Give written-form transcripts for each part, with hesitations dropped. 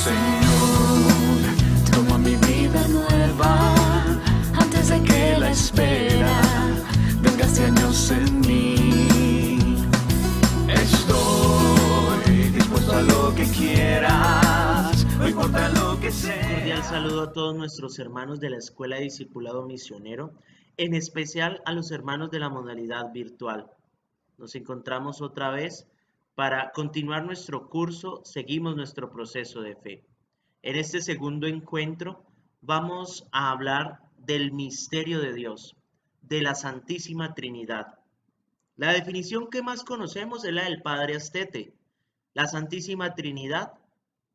Señor, toma mi vida nueva, antes de que la espera venga este años en mí. Estoy dispuesto a lo que quieras, no importa lo que sea. Cordial saludo a todos nuestros hermanos de la Escuela de Discipulado Misionero, en especial a los hermanos de la modalidad virtual. Nos encontramos otra vez para continuar nuestro curso, seguimos nuestro proceso de fe. En este segundo encuentro vamos a hablar del misterio de Dios, de la Santísima Trinidad. La definición que más conocemos es la del Padre Astete, la Santísima Trinidad,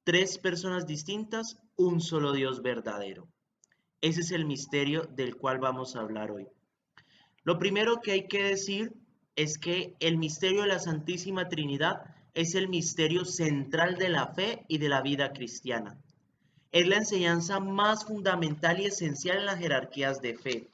tres personas distintas, un solo Dios verdadero. Ese es el misterio del cual vamos a hablar hoy. Lo primero que hay que decir es que el misterio de la Santísima Trinidad es el misterio central de la fe y de la vida cristiana. Es la enseñanza más fundamental y esencial en las jerarquías de fe.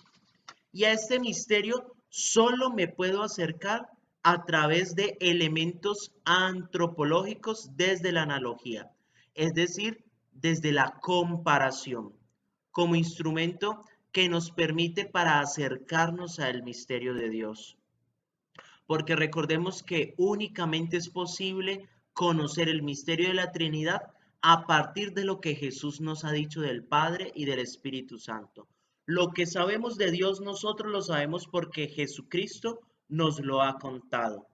Y a este misterio solo me puedo acercar a través de elementos antropológicos desde la analogía, es decir, desde la comparación, como instrumento que nos permite para acercarnos al misterio de Dios. Porque recordemos que únicamente es posible conocer el misterio de la Trinidad a partir de lo que Jesús nos ha dicho del Padre y del Espíritu Santo. Lo que sabemos de Dios nosotros lo sabemos porque Jesucristo nos lo ha contado.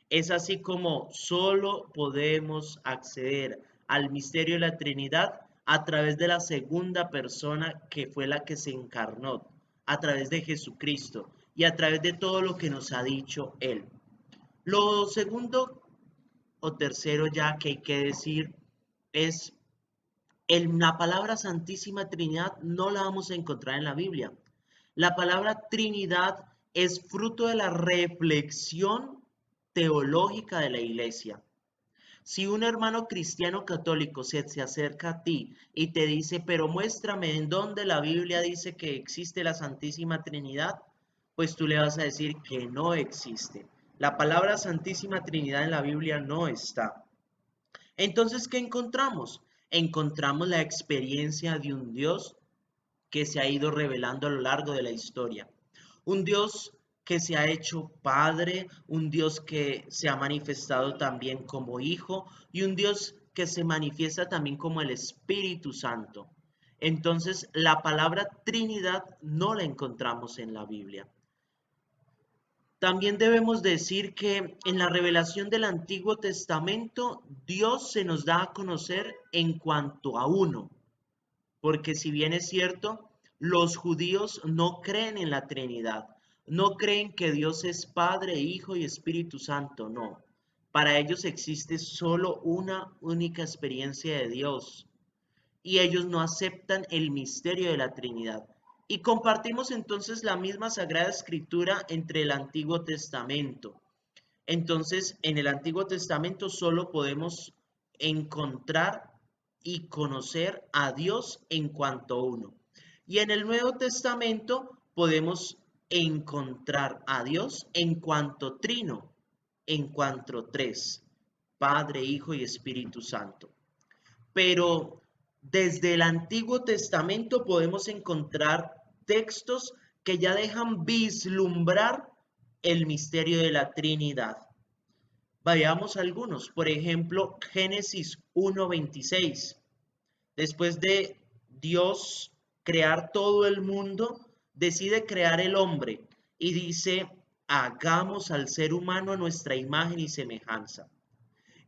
Es así como solo podemos acceder al misterio de la Trinidad a través de la segunda persona que fue la que se encarnó, a través de Jesucristo y a través de todo lo que nos ha dicho Él. Lo segundo o tercero ya que hay que decir es la palabra Santísima Trinidad no la vamos a encontrar en la Biblia. La palabra Trinidad es fruto de la reflexión teológica de la Iglesia. Si un hermano cristiano católico se acerca a ti y te dice, pero muéstrame en dónde la Biblia dice que existe la Santísima Trinidad, pues tú le vas a decir que no existe. La palabra Santísima Trinidad en la Biblia no está. Entonces, ¿qué encontramos? Encontramos la experiencia de un Dios que se ha ido revelando a lo largo de la historia. Un Dios que se ha hecho Padre, un Dios que se ha manifestado también como Hijo y un Dios que se manifiesta también como el Espíritu Santo. Entonces, la palabra Trinidad no la encontramos en la Biblia. También debemos decir que en la revelación del Antiguo Testamento, Dios se nos da a conocer en cuanto a uno, porque si bien es cierto, los judíos no creen en la Trinidad, no creen que Dios es Padre, Hijo y Espíritu Santo, no. Para ellos existe solo una única experiencia de Dios y ellos no aceptan el misterio de la Trinidad. Y compartimos entonces la misma Sagrada Escritura entre el Antiguo Testamento. Entonces, en el Antiguo Testamento solo podemos encontrar y conocer a Dios en cuanto uno. Y en el Nuevo Testamento podemos encontrar a Dios en cuanto trino, en cuanto tres, Padre, Hijo y Espíritu Santo. Pero desde el Antiguo Testamento podemos encontrar textos que ya dejan vislumbrar el misterio de la Trinidad. Vayamos a algunos, por ejemplo, Génesis 1:26. Después de Dios crear todo el mundo, decide crear el hombre y dice, hagamos al ser humano a nuestra imagen y semejanza.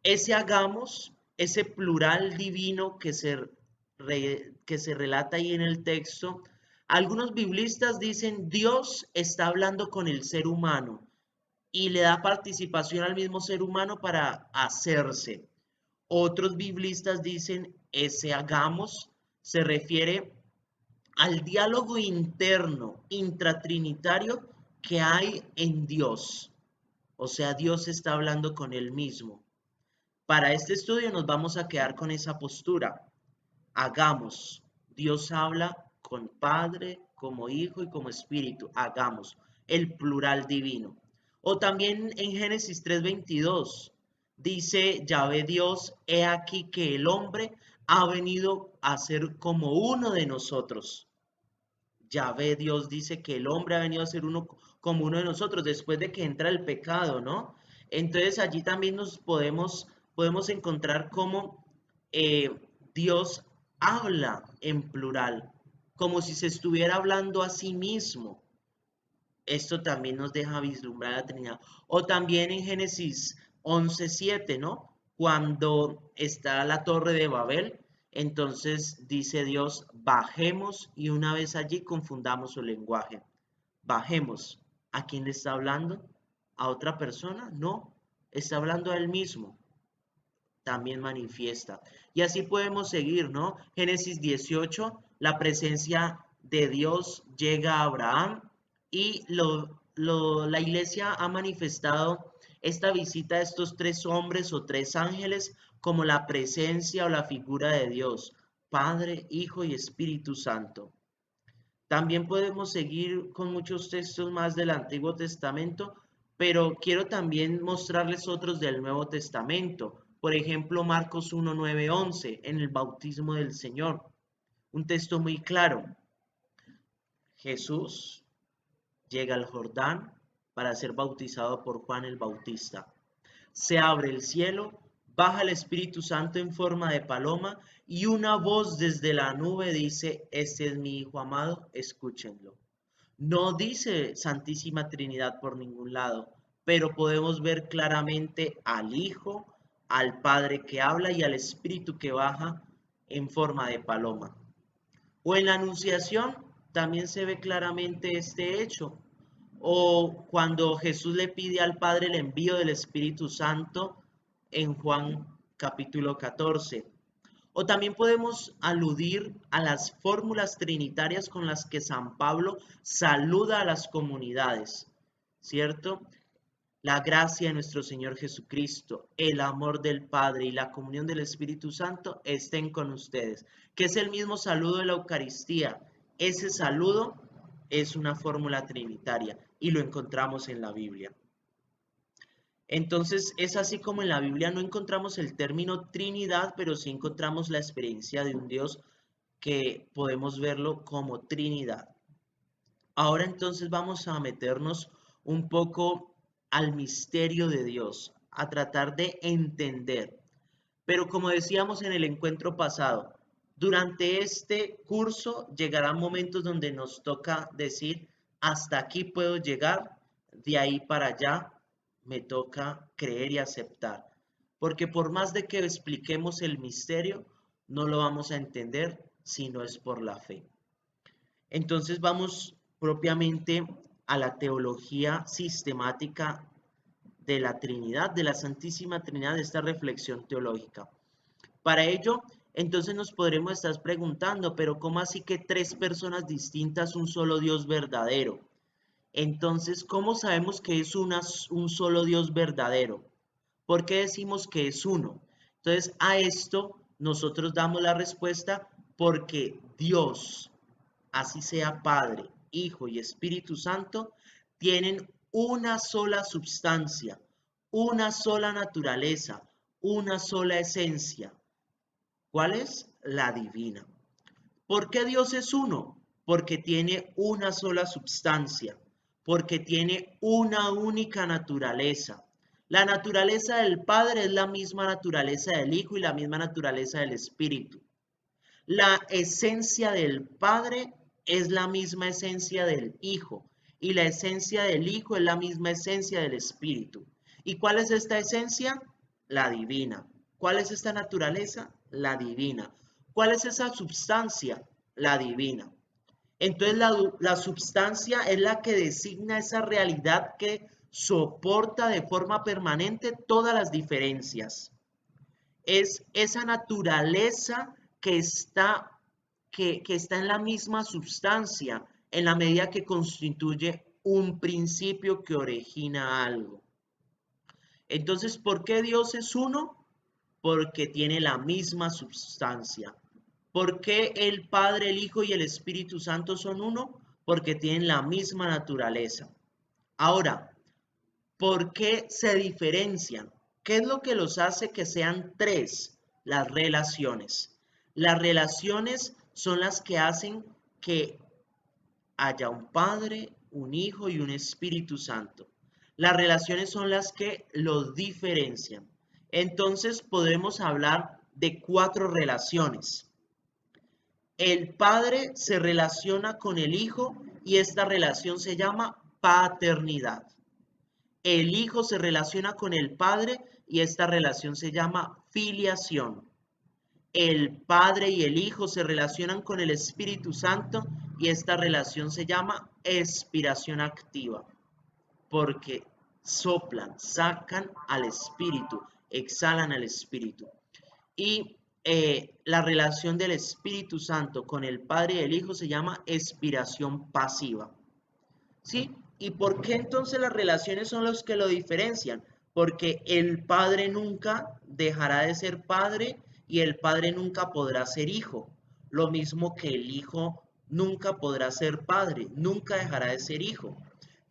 Ese hagamos, ese plural divino que se relata ahí en el texto, algunos biblistas dicen Dios está hablando con el ser humano y le da participación al mismo ser humano para hacerse. Otros biblistas dicen ese hagamos se refiere al diálogo interno, intratrinitario que hay en Dios. O sea, Dios está hablando con él mismo. Para este estudio nos vamos a quedar con esa postura. Hagamos. Dios habla con Padre, como Hijo y como Espíritu. Hagamos. El plural divino. O también en Génesis 3:22 dice Yahvé Dios, he aquí que el hombre ha venido a ser como uno de nosotros. Yahvé Dios dice que el hombre ha venido a ser uno como uno de nosotros después de que entra el pecado, ¿no? Entonces allí también nos podemos encontrar cómo eh, Dios habla en plural, como si se estuviera hablando a sí mismo. Esto también nos deja vislumbrar la Trinidad. O también en Génesis 11:7, ¿no? Cuando está la torre de Babel, entonces dice Dios, bajemos y una vez allí confundamos su lenguaje. Bajemos. ¿A quién le está hablando? ¿A otra persona? No, está hablando a él mismo. También manifiesta. Y así podemos seguir, ¿no? Génesis 18, la presencia de Dios llega a Abraham y la iglesia ha manifestado esta visita de estos tres hombres o tres ángeles como la presencia o la figura de Dios, Padre, Hijo y Espíritu Santo. También podemos seguir con muchos textos más del Antiguo Testamento, pero quiero también mostrarles otros del Nuevo Testamento. Por ejemplo, Marcos 1, 9, 11, en el bautismo del Señor. Un texto muy claro. Jesús llega al Jordán para ser bautizado por Juan el Bautista. Se abre el cielo, baja el Espíritu Santo en forma de paloma y una voz desde la nube dice, este es mi Hijo amado, escúchenlo. No dice Santísima Trinidad por ningún lado, pero podemos ver claramente al Hijo, al Padre que habla y al Espíritu que baja en forma de paloma. O en la Anunciación también se ve claramente este hecho. O cuando Jesús le pide al Padre el envío del Espíritu Santo en Juan capítulo 14. O también podemos aludir a las fórmulas trinitarias con las que San Pablo saluda a las comunidades, ¿cierto? La gracia de nuestro Señor Jesucristo, el amor del Padre y la comunión del Espíritu Santo estén con ustedes, que es el mismo saludo de la Eucaristía. Ese saludo es una fórmula trinitaria y lo encontramos en la Biblia. Entonces es así como en la Biblia no encontramos el término Trinidad, pero sí encontramos la experiencia de un Dios que podemos verlo como Trinidad. Ahora entonces vamos a meternos un poco al misterio de Dios, a tratar de entender. Pero como decíamos en el encuentro pasado, durante este curso llegarán momentos donde nos toca decir, hasta aquí puedo llegar, de ahí para allá me toca creer y aceptar. Porque por más de que expliquemos el misterio, no lo vamos a entender si no es por la fe. Entonces vamos propiamente a la teología sistemática de la Trinidad, de la Santísima Trinidad, de esta reflexión teológica. Para ello, entonces nos podremos estar preguntando, pero ¿cómo así que tres personas distintas, un solo Dios verdadero? Entonces, ¿cómo sabemos que es un solo Dios verdadero? ¿Por qué decimos que es uno? Entonces, a esto nosotros damos la respuesta porque Dios, así sea Padre, Hijo y Espíritu Santo, tienen una sola substancia, una sola naturaleza, una sola esencia. ¿Cuál es? La divina. ¿Por qué Dios es uno? Porque tiene una sola substancia, porque tiene una única naturaleza. La naturaleza del Padre es la misma naturaleza del Hijo y la misma naturaleza del Espíritu. La esencia del Padre es la misma esencia del Hijo y la esencia del Hijo es la misma esencia del Espíritu. ¿Y cuál es esta esencia? La divina. ¿Cuál es esta naturaleza? La divina. ¿Cuál es esa substancia? La divina. Entonces la substancia es la que designa esa realidad que soporta de forma permanente todas las diferencias. Es esa naturaleza que está en la misma sustancia, en la medida que constituye un principio que origina algo. Entonces, ¿por qué Dios es uno? Porque tiene la misma sustancia. ¿Por qué el Padre, el Hijo y el Espíritu Santo son uno? Porque tienen la misma naturaleza. Ahora, ¿por qué se diferencian? ¿Qué es lo que los hace que sean tres? Las relaciones. Las relaciones son las que hacen que haya un Padre, un Hijo y un Espíritu Santo. Las relaciones son las que los diferencian. Entonces podemos hablar de 4 relaciones. El Padre se relaciona con el Hijo y esta relación se llama paternidad. El Hijo se relaciona con el Padre y esta relación se llama filiación. El Padre y el Hijo se relacionan con el Espíritu Santo y esta relación se llama expiración activa, porque soplan, sacan al Espíritu, exhalan al Espíritu. Y la relación del Espíritu Santo con el Padre y el Hijo se llama expiración pasiva. ¿Sí? ¿Y por qué entonces las relaciones son los que lo diferencian? Porque el padre nunca dejará de ser padre y el padre nunca podrá ser hijo. Lo mismo que el hijo nunca podrá ser padre, nunca dejará de ser hijo.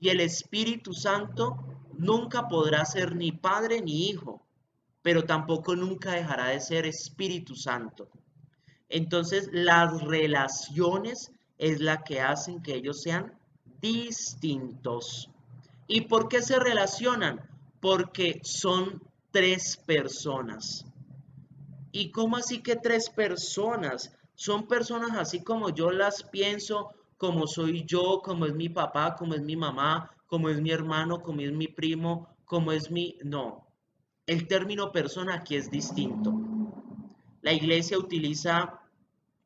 Y el Espíritu Santo nunca podrá ser ni padre ni hijo, pero tampoco nunca dejará de ser Espíritu Santo. Entonces, las relaciones es la que hacen que ellos sean distintos. ¿Y por qué se relacionan? Porque son 3 personas. ¿Y cómo así que 3 personas? Son personas así como yo las pienso, como soy yo, como es mi papá, como es mi mamá, como es mi hermano, como es mi primo, como es mi... No, el término persona aquí es distinto. La iglesia utiliza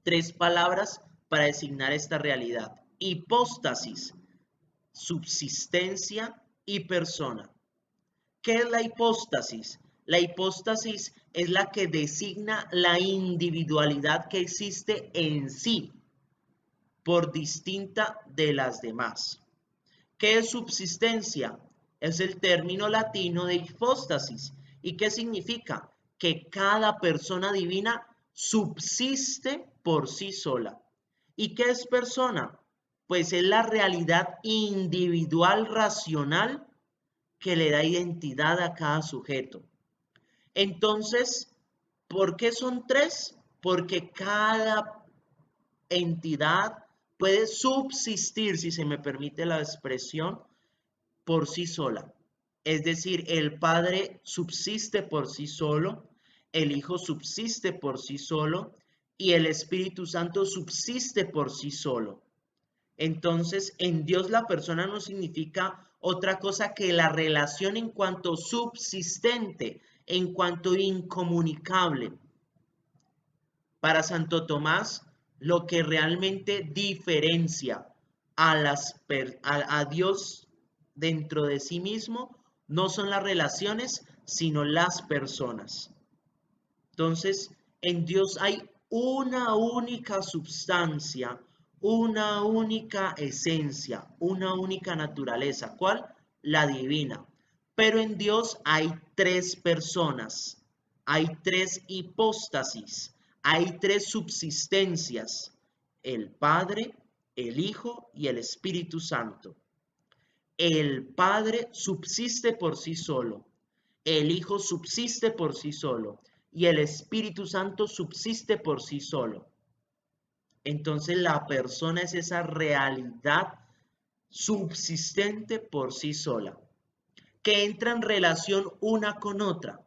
3 palabras para designar esta realidad: hipóstasis, subsistencia y persona. ¿Qué es la hipóstasis? La hipóstasis es la que designa la individualidad que existe en sí, por distinta de las demás. ¿Qué es subsistencia? Es el término latino de hipóstasis. ¿Y qué significa? Que cada persona divina subsiste por sí sola. ¿Y qué es persona? Pues es la realidad individual racional que le da identidad a cada sujeto. Entonces, ¿por qué son 3? Porque cada entidad puede subsistir, si se me permite la expresión, por sí sola. Es decir, el Padre subsiste por sí solo, el Hijo subsiste por sí solo y el Espíritu Santo subsiste por sí solo. Entonces, en Dios la persona no significa otra cosa que la relación en cuanto subsistente, en cuanto incomunicable. Para Santo Tomás, lo que realmente diferencia a Dios dentro de sí mismo no son las relaciones, sino las personas. Entonces, en Dios hay una única substancia, una única esencia, una única naturaleza. ¿Cuál? La divina. Pero en Dios hay 3 personas, hay 3 hipóstasis, hay 3 subsistencias: el Padre, el Hijo y el Espíritu Santo. El Padre subsiste por sí solo, el Hijo subsiste por sí solo y el Espíritu Santo subsiste por sí solo. Entonces la persona es esa realidad subsistente por sí sola, que entra en relación una con otra.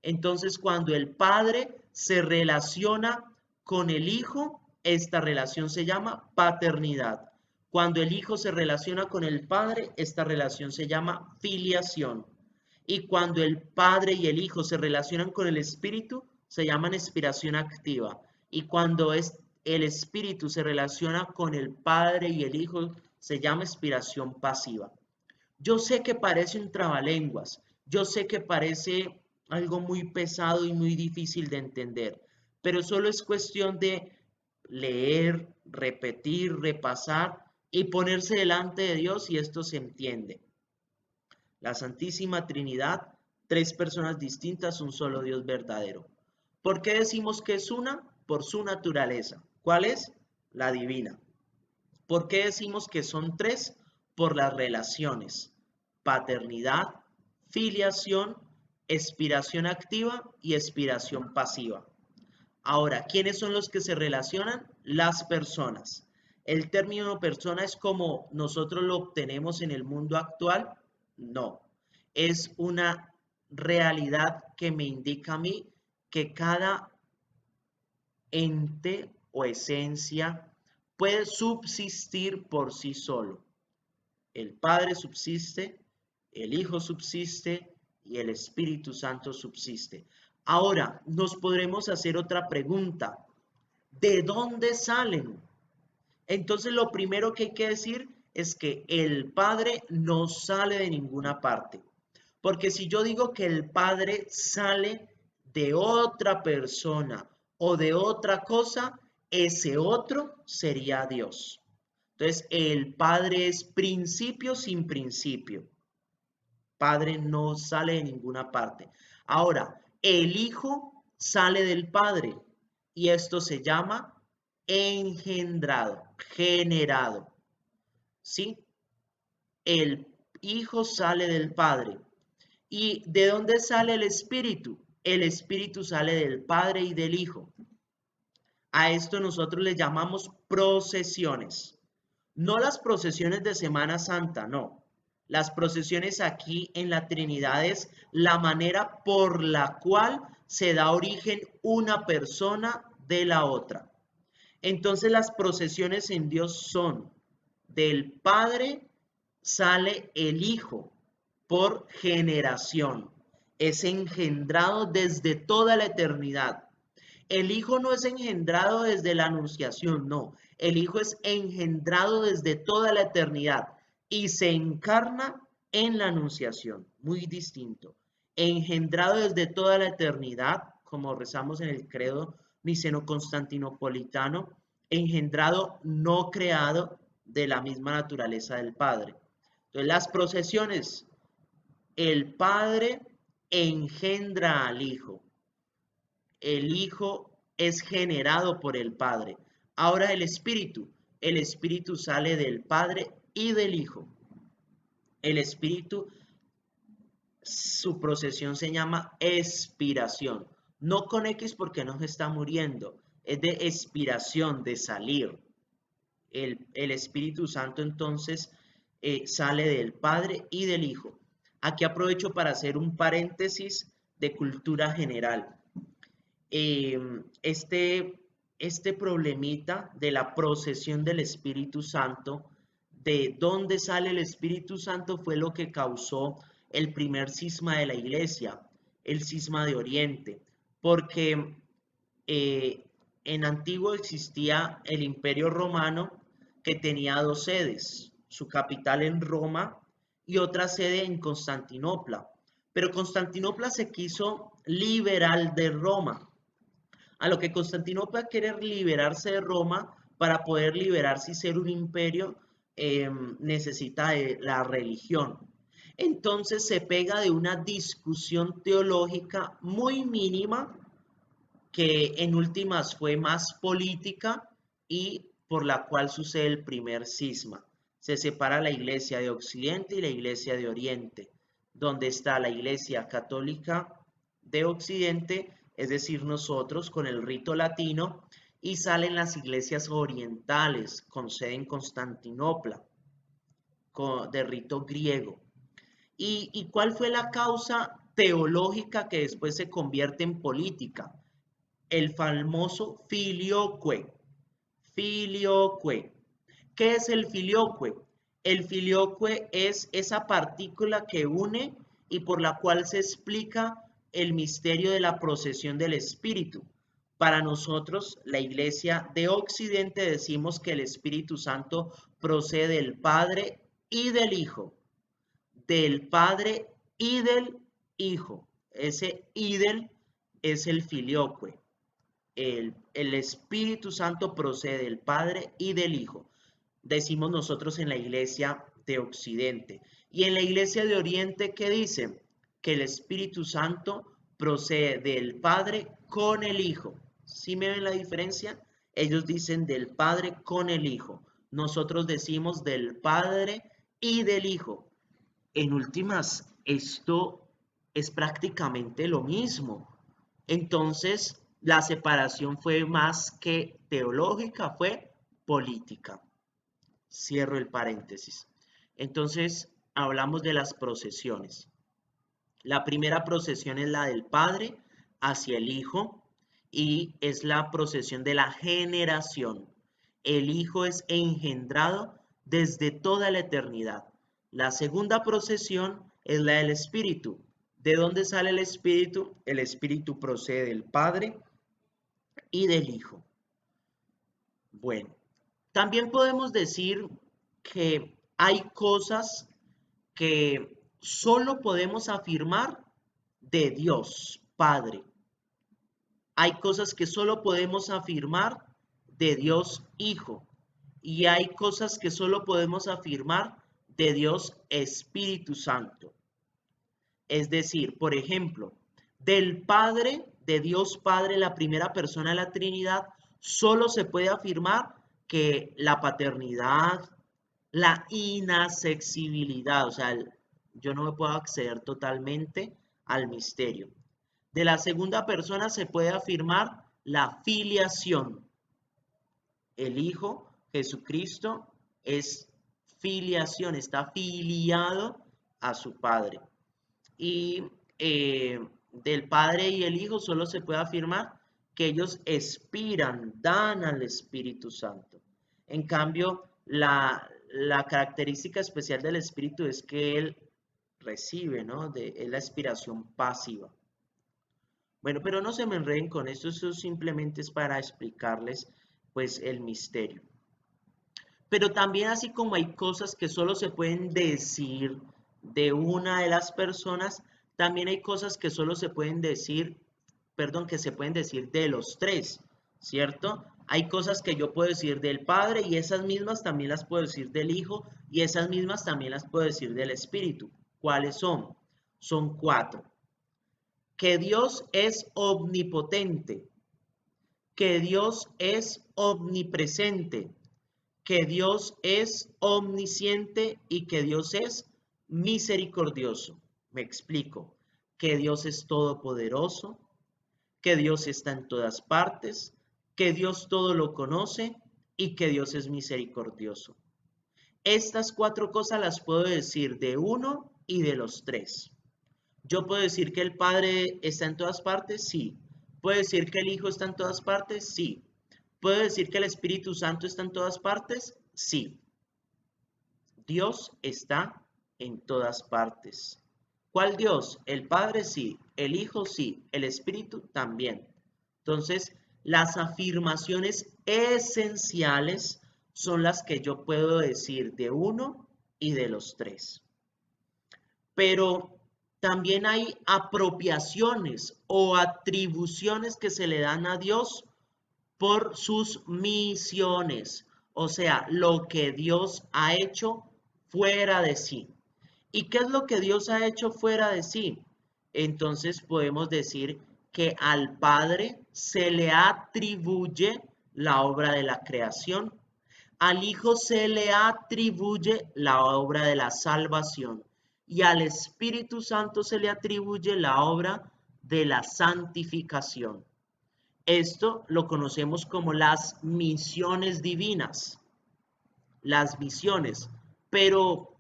Entonces, cuando el Padre se relaciona con el Hijo, esta relación se llama paternidad. Cuando el Hijo se relaciona con el Padre, esta relación se llama filiación. Y cuando el Padre y el Hijo se relacionan con el Espíritu, se llaman expiración activa. Y cuando el Espíritu se relaciona con el Padre y el Hijo, se llama expiración pasiva. Yo sé que parece un trabalenguas, yo sé que parece algo muy pesado y muy difícil de entender, pero solo es cuestión de leer, repetir, repasar y ponerse delante de Dios y esto se entiende. La Santísima Trinidad, 3 personas distintas, un solo Dios verdadero. ¿Por qué decimos que es una? Por su naturaleza. ¿Cuál es? La divina. ¿Por qué decimos que son 3? Por las relaciones: paternidad, filiación, expiración activa y expiración pasiva. Ahora, ¿quiénes son los que se relacionan? Las personas. ¿El término persona es como nosotros lo obtenemos en el mundo actual? No. Es una realidad que me indica a mí que cada ente o esencia puede subsistir por sí solo. El Padre subsiste, el Hijo subsiste y el Espíritu Santo subsiste. Ahora, nos podremos hacer otra pregunta. ¿De dónde salen? Entonces, lo primero que hay que decir es que el Padre no sale de ninguna parte. Porque si yo digo que el Padre sale de otra persona o de otra cosa, ese otro sería Dios. Entonces, el Padre es principio sin principio. Padre no sale de ninguna parte. Ahora, el Hijo sale del Padre y esto se llama engendrado, generado. ¿Sí? El Hijo sale del Padre. ¿Y de dónde sale el Espíritu? El Espíritu sale del Padre y del Hijo. A esto nosotros le llamamos procesiones. No las procesiones de Semana Santa, no. Las procesiones aquí en la Trinidad es la manera por la cual se da origen una persona de la otra. Entonces las procesiones en Dios son del Padre sale el Hijo por generación. Es engendrado desde toda la eternidad. El Hijo no es engendrado desde la anunciación, no. El Hijo es engendrado desde toda la eternidad y se encarna en la anunciación. Muy distinto. Engendrado desde toda la eternidad, como rezamos en el credo niceno-constantinopolitano, engendrado, no creado, de la misma naturaleza del Padre. Entonces, las procesiones, el Padre engendra al Hijo. El Hijo es generado por el Padre. Ahora el Espíritu sale del Padre y del Hijo. El Espíritu, su procesión se llama expiración. No con X porque no se está muriendo, es de expiración, de salir. El Espíritu Santo entonces sale del Padre y del Hijo. Aquí aprovecho para hacer un paréntesis de cultura general. eh, este problemita de la procesión del Espíritu Santo, de dónde sale el Espíritu Santo, fue lo que causó el primer cisma de la iglesia, el cisma de Oriente, porque eh, en antiguo existía el Imperio Romano que tenía dos sedes, su capital en Roma y otra sede en Constantinopla. Pero Constantinopla se quiso liberar de Roma, a lo que Constantinopla quiere liberarse de Roma. Para poder liberarse y ser un imperio, necesita de la religión. Entonces se pega de una discusión teológica muy mínima que en últimas fue más política y por la cual sucede el primer cisma. Se separa la iglesia de Occidente y la iglesia de Oriente, donde está la iglesia católica de Occidente, es decir, nosotros con el rito latino, y salen las iglesias orientales con sede en Constantinopla, de rito griego. ¿Y cuál fue la causa teológica que después se convierte en política? El famoso filioque. Filioque. ¿Qué es el filioque? El filioque es esa partícula que une y por la cual se explica el misterio de la procesión del Espíritu. Para nosotros, la Iglesia de Occidente, decimos que el Espíritu Santo procede del Padre y del Hijo. Del Padre y del Hijo. Ese idel es el filioque. El Espíritu Santo procede del Padre y del Hijo. Decimos nosotros en la iglesia de Occidente. Y en la iglesia de Oriente, ¿qué dicen? Que el Espíritu Santo procede del Padre con el Hijo. ¿Sí me ven la diferencia? Ellos dicen del Padre con el Hijo. Nosotros decimos del Padre y del Hijo. En últimas, esto es prácticamente lo mismo. Entonces, La separación fue más que teológica, fue política. Cierro el paréntesis. Entonces, hablamos de las procesiones. La primera procesión es la del Padre hacia el Hijo y es la procesión de la generación. El Hijo es engendrado desde toda la eternidad. La segunda procesión es la del Espíritu. ¿De dónde sale el Espíritu? El Espíritu procede del Padre y del Hijo. Bueno, también podemos decir que hay cosas que solo podemos afirmar de Dios Padre. Hay cosas que solo podemos afirmar de Dios Hijo. Y hay cosas que solo podemos afirmar de Dios Espíritu Santo. Es decir, por ejemplo, del Padre, de Dios Padre, la primera persona de la Trinidad, solo se puede afirmar que la paternidad, la inaccesibilidad, o sea, yo no me puedo acceder totalmente al misterio. De la segunda persona se puede afirmar la filiación. El Hijo, Jesucristo, es filiación, está filiado a su Padre. Y del Padre y el Hijo solo se puede afirmar que ellos expiran, dan al Espíritu Santo. En cambio, la característica especial del Espíritu es que Él recibe, ¿no? Es la expiración pasiva. Bueno, pero no se me enreden con esto, eso simplemente es para explicarles pues el misterio. Pero también así como hay cosas que solo se pueden decir de una de las personas, también hay cosas que solo se pueden decir, perdón, que se pueden decir de los tres, ¿cierto? Hay cosas que yo puedo decir del Padre y esas mismas también las puedo decir del Hijo y esas mismas también las puedo decir del Espíritu. ¿Cuáles son? Son cuatro. Que Dios es omnipotente, que Dios es omnipresente, que Dios es omnisciente y que Dios es misericordioso. Me explico. Que Dios es todopoderoso, que Dios está en todas partes, que Dios todo lo conoce y que Dios es misericordioso. Estas cuatro cosas las puedo decir de uno y de los tres. Yo puedo decir que el Padre está en todas partes, sí. Puedo decir que el Hijo está en todas partes, sí. ¿Puedo decir que el Espíritu Santo está en todas partes? Sí. Dios está en todas partes. ¿Cuál Dios? El Padre sí, el Hijo sí, el Espíritu también. Entonces, las afirmaciones esenciales son las que yo puedo decir de uno y de los tres. Pero también hay apropiaciones o atribuciones que se le dan a Dios por sus misiones, o sea, lo que Dios ha hecho fuera de sí. ¿Y qué es lo que Dios ha hecho fuera de sí? Entonces podemos decir que al Padre se le atribuye la obra de la creación, al Hijo se le atribuye la obra de la salvación y al Espíritu Santo se le atribuye la obra de la santificación. Esto lo conocemos como las misiones divinas, las misiones, pero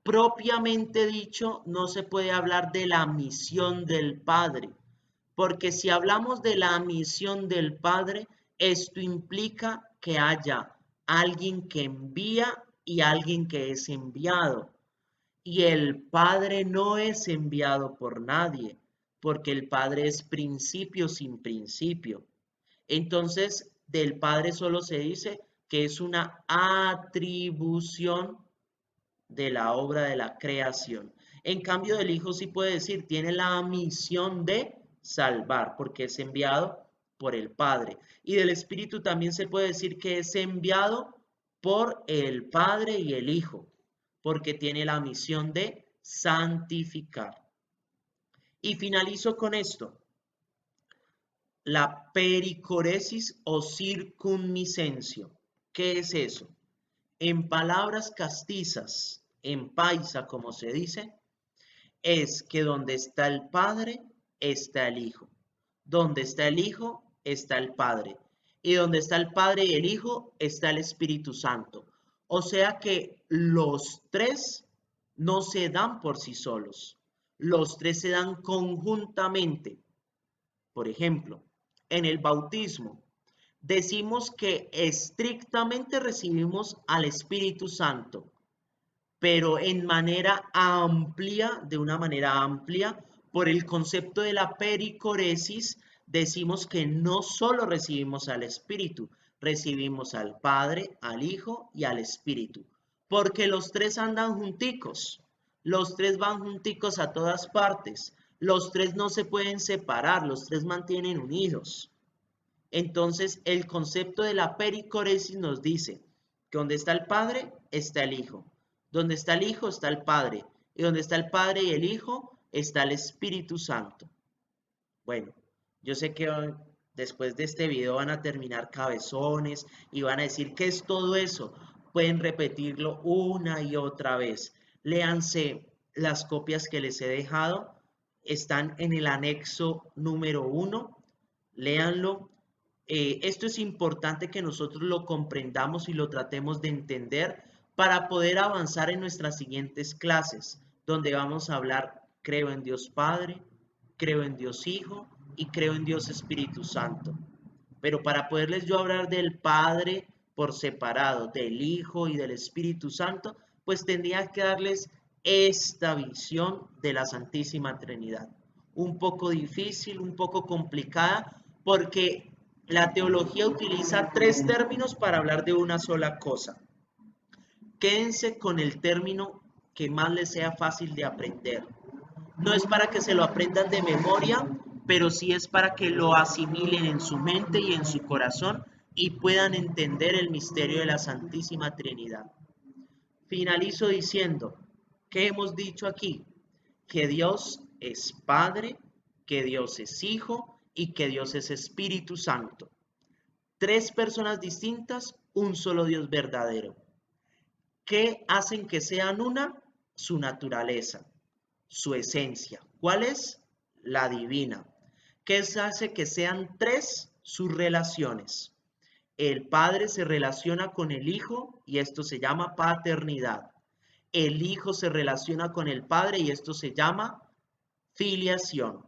propiamente dicho no se puede hablar de la misión del Padre, porque si hablamos de la misión del Padre, esto implica que haya alguien que envía y alguien que es enviado. Y el Padre no es enviado por nadie, porque el Padre es principio sin principio. Entonces, del Padre solo se dice que es una atribución de la obra de la creación. En cambio, del Hijo sí puede decir, tiene la misión de salvar, porque es enviado por el Padre. Y del Espíritu también se puede decir que es enviado por el Padre y el Hijo, porque tiene la misión de santificar. Y finalizo con esto. La pericoresis o circunmisencio. ¿Qué es eso? En palabras castizas, en paisa como se dice, es que donde está el Padre, está el Hijo. Donde está el Hijo, está el Padre. Y donde está el Padre y el Hijo está el Espíritu Santo. O sea que los tres no se dan por sí solos. Los tres se dan conjuntamente. Por ejemplo, en el bautismo decimos que estrictamente recibimos al Espíritu Santo, pero en manera amplia, de una manera amplia, por el concepto de la pericoresis, decimos que no solo recibimos al Espíritu, recibimos al Padre, al Hijo y al Espíritu, porque los tres andan junticos, los tres van junticos a todas partes, los tres no se pueden separar, los tres mantienen unidos. Entonces, el concepto de la pericoresis nos dice que donde está el Padre, está el Hijo. Donde está el Hijo, está el Padre. Y donde está el Padre y el Hijo, está el Espíritu Santo. Bueno, yo sé que hoy, después de este video van a terminar cabezones y van a decir, ¿qué es todo eso? Pueden repetirlo una y otra vez. Léanse las copias que les he dejado. Están en el anexo número 1. Léanlo. Esto es importante que nosotros lo comprendamos y lo tratemos de entender para poder avanzar en nuestras siguientes clases, donde vamos a hablar, creo en Dios Padre, creo en Dios Hijo y creo en Dios Espíritu Santo. Pero para poderles yo hablar del Padre por separado, del Hijo y del Espíritu Santo, pues tendría que darles esta visión de la Santísima Trinidad. Un poco difícil, un poco complicada, porque la teología utiliza tres términos para hablar de una sola cosa. Quédense con el término que más les sea fácil de aprender. No es para que se lo aprendan de memoria, pero sí es para que lo asimilen en su mente y en su corazón y puedan entender el misterio de la Santísima Trinidad. Finalizo diciendo, ¿qué hemos dicho aquí? Que Dios es Padre, que Dios es Hijo y que Dios es Espíritu Santo. Tres personas distintas, un solo Dios verdadero. ¿Qué hacen que sean una? Su naturaleza, su esencia. ¿Cuál es? La divina. ¿Qué hace que sean tres? Sus relaciones. El Padre se relaciona con el Hijo y esto se llama paternidad. El Hijo se relaciona con el Padre y esto se llama filiación.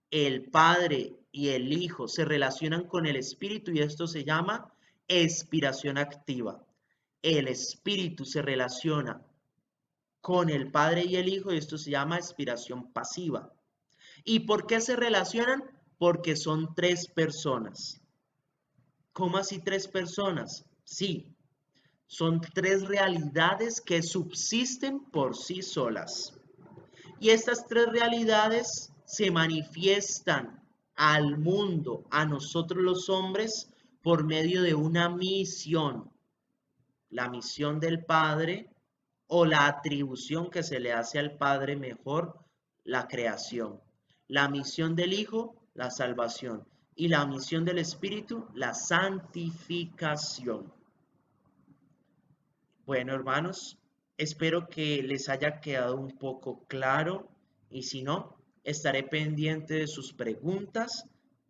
El Padre y el Hijo se relacionan con el Espíritu y esto se llama expiración activa. El Espíritu se relaciona con el Padre y el Hijo y esto se llama expiración pasiva. ¿Y por qué se relacionan? Porque son tres personas. ¿Cómo así tres personas? Sí, son tres realidades que subsisten por sí solas. Y estas tres realidades se manifiestan al mundo, a nosotros los hombres, por medio de una misión. La misión del Padre o la atribución que se le hace al Padre mejor, la creación. La misión del Hijo, la salvación. Y la misión del Espíritu, la santificación. Bueno, hermanos, espero que les haya quedado un poco claro y si no, estaré pendiente de sus preguntas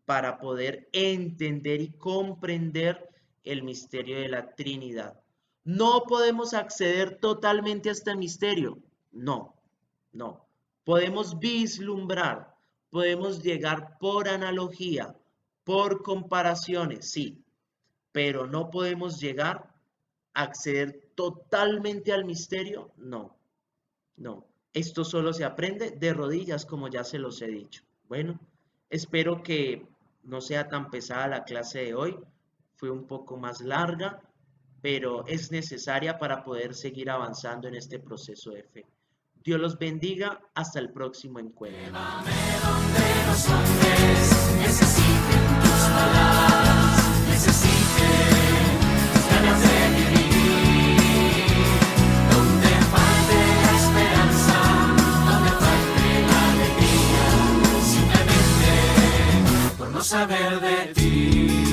para poder entender y comprender el misterio de la Trinidad. ¿No podemos acceder totalmente a este misterio? No, no. Podemos vislumbrar, podemos llegar por analogía, por comparaciones, sí, pero no podemos llegar a acceder totalmente al misterio, no, no. Esto solo se aprende de rodillas, como ya se los he dicho. Bueno, espero que no sea tan pesada la clase de hoy. Fue un poco más larga, pero es necesaria para poder seguir avanzando en este proceso de fe. Dios los bendiga. Hasta el próximo encuentro. Llévame donde los hombres necesiten tus palabras.